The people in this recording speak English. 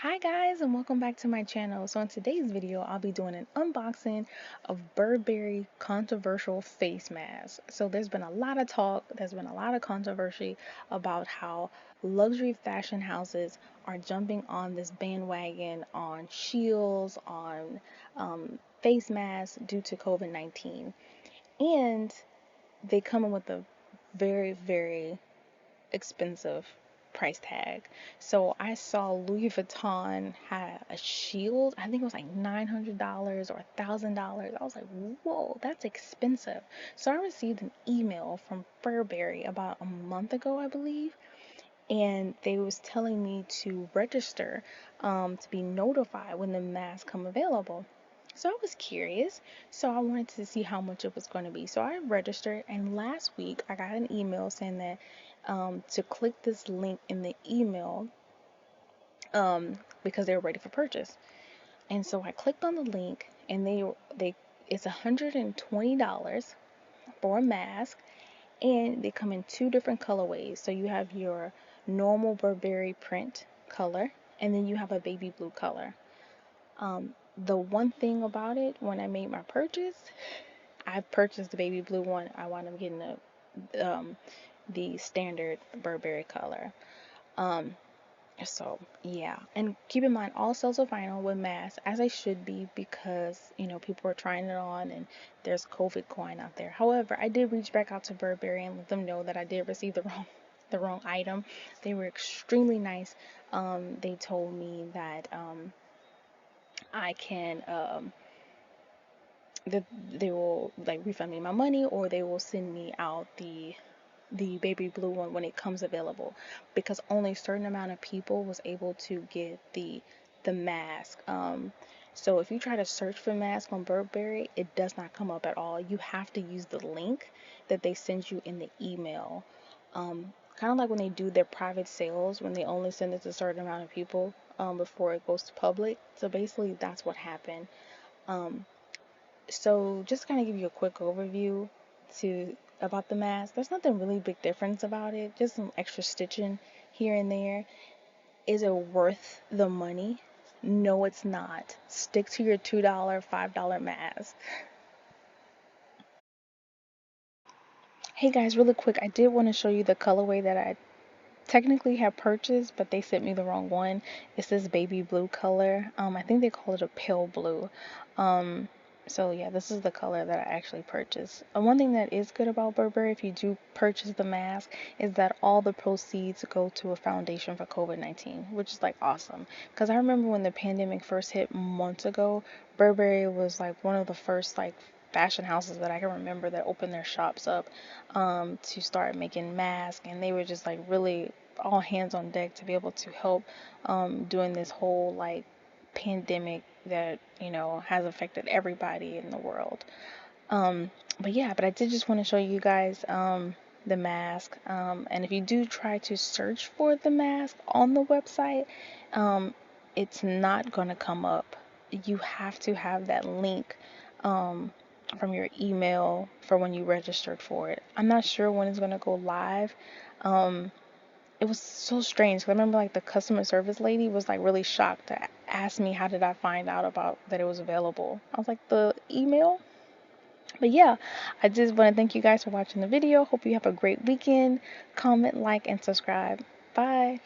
Hi guys, and welcome back to my channel. So in today's video I'll be doing an unboxing of Burberry controversial face masks. So there's been a lot of talk, there's been a lot of controversy about how luxury fashion houses are jumping on this bandwagon on shields, on face masks due to COVID-19. And they come in with a very expensive price tag. So I saw Louis Vuitton had a shield. I think it was like $900 or $1,000. I was like, whoa, that's expensive. So I received an email from Burberry about a month ago, I believe, and they was telling me to register to be notified when the masks come available. So I was curious, so I wanted to see how much it was going to be. So I registered, and last week I got an email saying that to click this link in the email because they were ready for purchase. And so I clicked on the link, and they it's $120 for a mask, and they come in two different colorways. So you have your normal Burberry print color, and then you have a baby blue color. The one thing about it, when I made my purchase, I purchased the baby blue one. I wound up getting the standard Burberry color. Um, so yeah, and keep in mind all sales are final with masks, as they should be, because people are trying it on and there's COVID going out there. However, I did reach back out to Burberry and let them know that I did receive the wrong item. They were extremely nice. They told me that I can that they will like refund me my money, or they will send me out the baby blue one when it comes available, because only a certain amount of people was able to get the mask. So if you try to search for mask on Burberry, it does not come up at all. You have to use the link that they send you in the email. Kind of like when they do their private sales, when they only send it to a certain amount of people before it goes to public. So basically that's what happened. Um, so just kind of give you a quick overview to about the mask. There's nothing really big difference about it, just some extra stitching here and there. Is it worth the money? No, it's not. Stick to your $2, $5 mask. Hey guys, really quick, I did want to show you the colorway that I technically have purchased, but they sent me the wrong one. It's this baby blue color. I think they call it a pale blue. Um, so yeah, this is the color that I actually purchased. One thing that is good about Burberry, if you do purchase the mask, is that all the proceeds go to a foundation for COVID-19, which is like awesome. Because I remember when the pandemic first hit months ago, Burberry was like one of the first like fashion houses that I can remember that opened their shops up to start making masks, and they were just like really all hands on deck to be able to help during this whole like pandemic that has affected everybody in the world. But yeah, but I did just want to show you guys the mask, and if you do try to search for the mask on the website, um, it's not gonna come up. You have to have that link um, from your email for when you registered for it. I'm not sure when it's gonna go live. Um, it was so strange. 'Cause I remember like the customer service lady was like really shocked to ask me how did I find out about that it was available. I was like, the email. But yeah, I just want to thank you guys for watching the video. Hope you have a great weekend. Comment, like, and subscribe. Bye.